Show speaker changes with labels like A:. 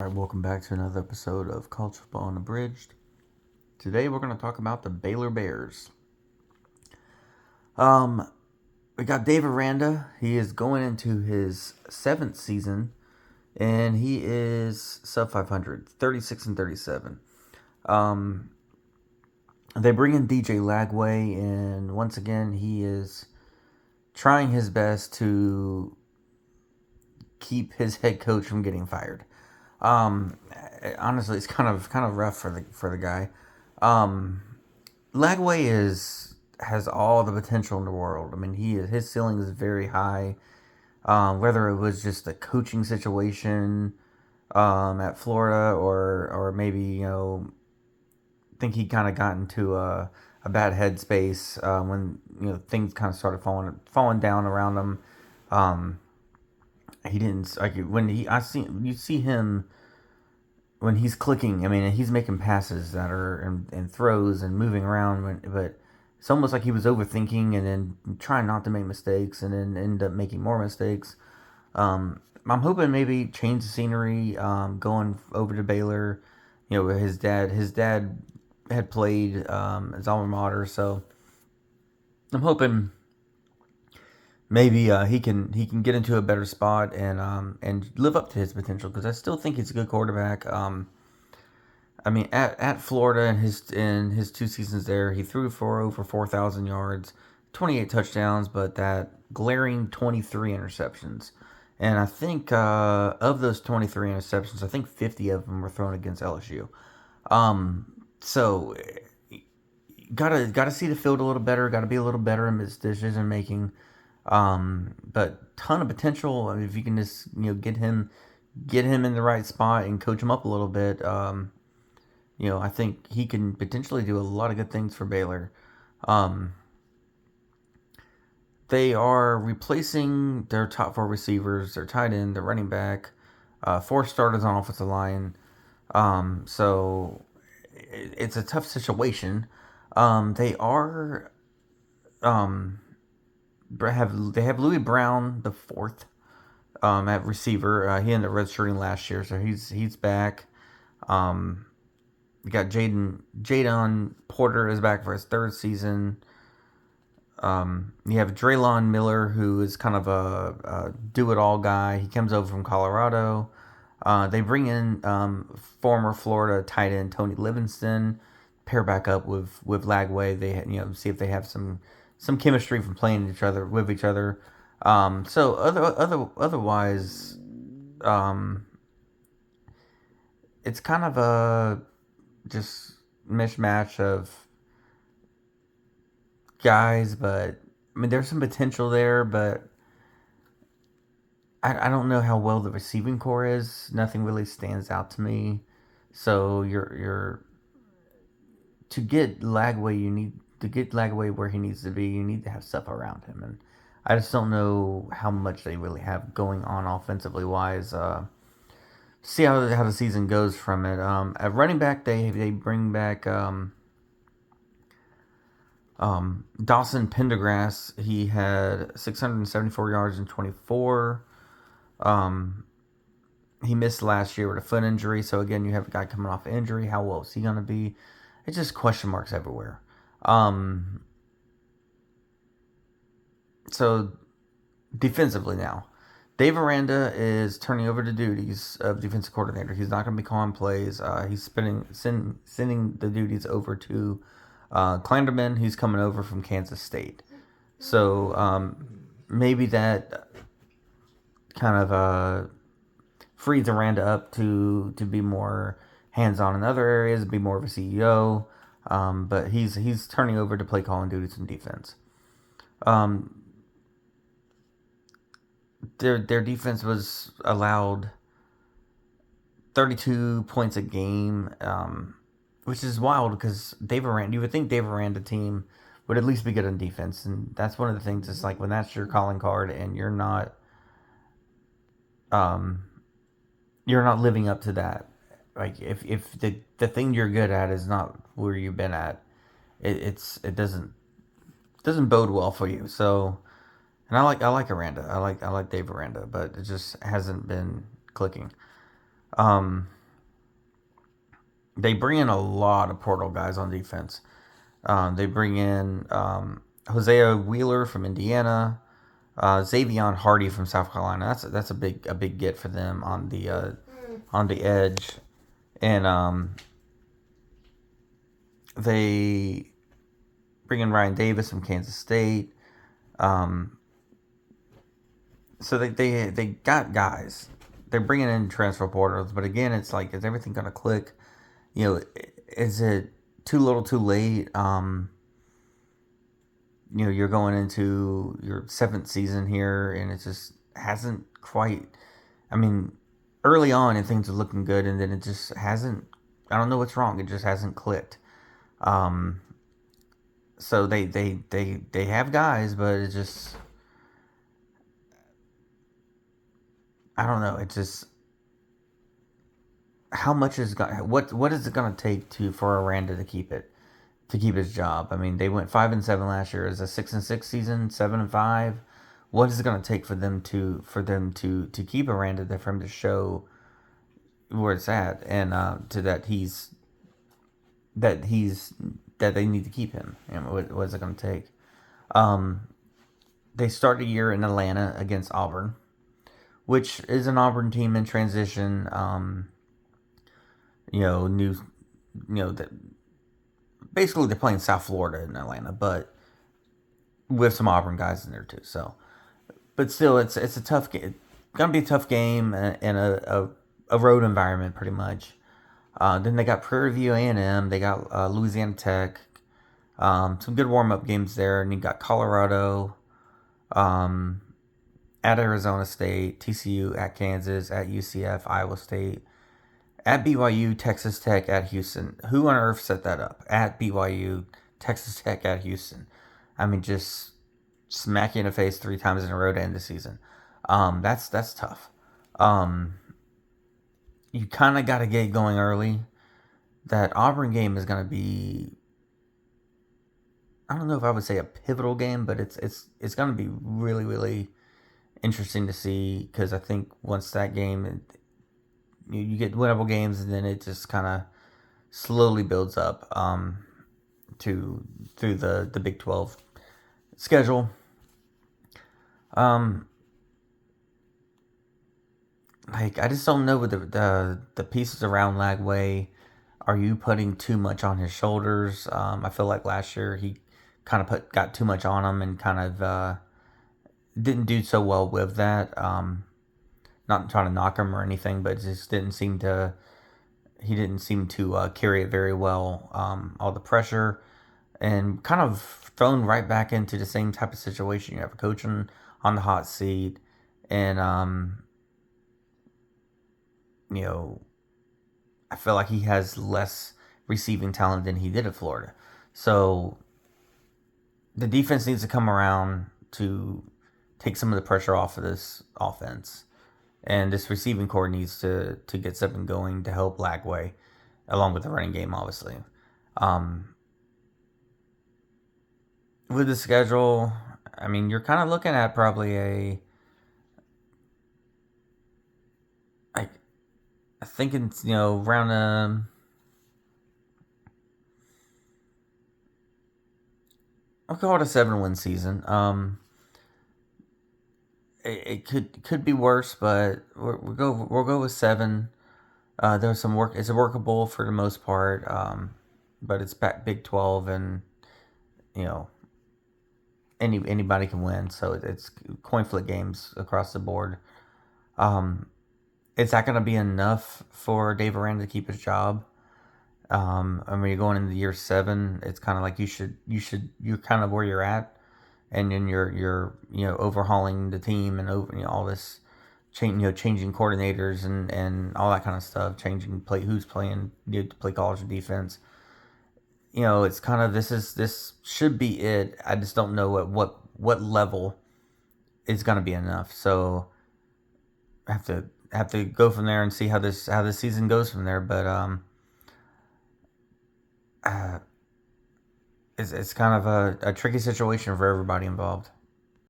A: All right, welcome back to another episode of College Football Unabridged. Today we're going to talk about the Baylor Bears. Um, we got Dave Aranda. He is going into his 7th season, and he is sub 500, 36 and 37. Um, they bring in DJ Lagway, and once again he is trying his best to keep his head coach from getting fired. Um, Honestly, it's kind of rough for the guy. Um, Lagway has all the potential in the world. I mean, his ceiling is very high. Whether it was just a coaching situation at Florida, or maybe think he kind of got into a bad headspace when things kind of started falling down around him. Um, he didn't like when he I see you see him when he's clicking. I mean, he's making passes that are and throws and moving around, but it's almost like he was overthinking and then trying not to make mistakes and then end up making more mistakes. I'm hoping maybe change the scenery, going over to Baylor. Where his dad had played his alma mater, so I'm hoping maybe he can get into a better spot and live up to his potential, because I still think he's a good quarterback. I mean, at Florida in his 2 seasons there, he threw for over 4,000 yards, 28 touchdowns, but that glaring 23 interceptions. And I think of those 23 interceptions, I think 50 of them were thrown against LSU. So gotta see the field a little better. Got to be a little better in his decision making. But ton of potential. I mean, if you can just get him in the right spot and coach him up a little bit. I think he can potentially do a lot of good things for Baylor. Um, they are replacing their top four receivers, their tight end, their running back, four starters on offensive line. So it's a tough situation. They are um, they have Louis Brown the fourth at receiver. He ended up redshirting last year, so he's back. Um, We got Jadon Porter is back for his third season. You have Draylon Miller, who is kind of a do-it-all guy. He comes over from Colorado. They bring in former Florida tight end Tony Livingston, pair back up with Lagway. They see if they have some chemistry from playing with each other. So otherwise, um, it's kind of a just mishmash of guys, but I mean, there's some potential there, but I don't know how well the receiving core is. Nothing really stands out to me. So you're to get Lagway, you need to get Lagway where he needs to be. You need to have stuff around him, and I just don't know how much they really have going on offensively wise. See how the season goes from it. At running back, they bring back Dawson Pendergrass. He had 674 yards in 24. Um, he missed last year with a foot injury. So again, you have a guy coming off injury. How well is he going to be? It's just question marks everywhere. Um, so defensively now, Dave Aranda is turning over the duties of defensive coordinator. He's not going to be calling plays. He's sending the duties over to Klanderman. He's coming over from Kansas State. So maybe that kind of frees Aranda up to be more hands on in other areas, be more of a CEO. But he's turning over to play calling duties in defense. Um, their defense was allowed 32 points a game, which is wild because Dave Aranda. You would think Dave Aranda team would at least be good on defense, and that's one of the things. It's like when that's your calling card and um, you're not living up to that. Like if the thing you're good at is not where you've been at, it doesn't bode well for you. So, and I like Aranda. I like Dave Aranda, but it just hasn't been clicking. Um, they bring in a lot of portal guys on defense. They bring in Hosea Wheeler from Indiana, Xavion Hardy from South Carolina. That's a big get for them on the edge, and they bring in Ryan Davis from Kansas State. Um, so they got guys. They're bringing in transfer portals, but again, it's like, is everything going to click? Is it too little, too late? You're going into your seventh season here, and it just hasn't quite. I mean, early on, and things are looking good, and then it just hasn't. I don't know what's wrong. It just hasn't clicked. Um, so they have guys, but it just, I don't know. It just, how much is what is it going to take to for Aranda to keep his job? I mean, they went 5-7 last year. Is a 6-6 season, 7-5? What is it going to take for them to keep Aranda there, for him to show where it's at, and to that he's that they need to keep him? And what is it going to take? Um, they start the year in Atlanta against Auburn, which is an Auburn team in transition. New, that basically they're playing South Florida in Atlanta, but with some Auburn guys in there too. So, but still, it's a tough game. Gonna be a tough game in a road environment, pretty much. Then they got Prairie View A&M. They got Louisiana Tech. Some good warm up games there, and you got Colorado, um, at Arizona State, TCU at Kansas, at UCF, Iowa State, at BYU, Texas Tech, at Houston. Who on earth set that up? At BYU, Texas Tech, at Houston. I mean, just smack you in the face 3 times in a row to end the season. That's tough. Um, you kind of got to get going early. That Auburn game is going to be, I don't know if I would say a pivotal game, but it's going to be really, really interesting to see, because I think once that game, you get winnable games, and then it just kind of slowly builds up to through the Big 12 schedule. Um, like, I just don't know with the pieces around Lagway. Are you putting too much on his shoulders? I feel like last year he kind of got too much on him, and kind of didn't do so well with that. Not trying to knock him or anything, but it just didn't seem to. He didn't seem to carry it very well. All the pressure, and kind of thrown right back into the same type of situation. You have a coach on the hot seat, and you know, I feel like he has less receiving talent than he did at Florida. So the defense needs to come around to take some of the pressure off of this offense. And this receiving core needs to get something going to help Lagway, along with the running game, obviously. Um, with the schedule, I mean, you're kind of looking at probably like, I think it's, around I'll call it a 7-win season. It could be worse, but we'll go with 7. There's some work. It's workable for the most part, but it's back Big 12, and you know anybody can win. So it's coin flip games across the board. Um, is that going to be enough for Dave Aranda to keep his job? I mean, you're going into year 7. It's kind of like you're kind of where you're at, and then you're overhauling the team, and over all this changing coordinators, and all that kind of stuff, changing who's playing, to play college defense. It's kind of, this should be it. I just don't know at what level is going to be enough. So I have to go from there and see how this season goes from there. But uh, it's kind of a tricky situation for everybody involved.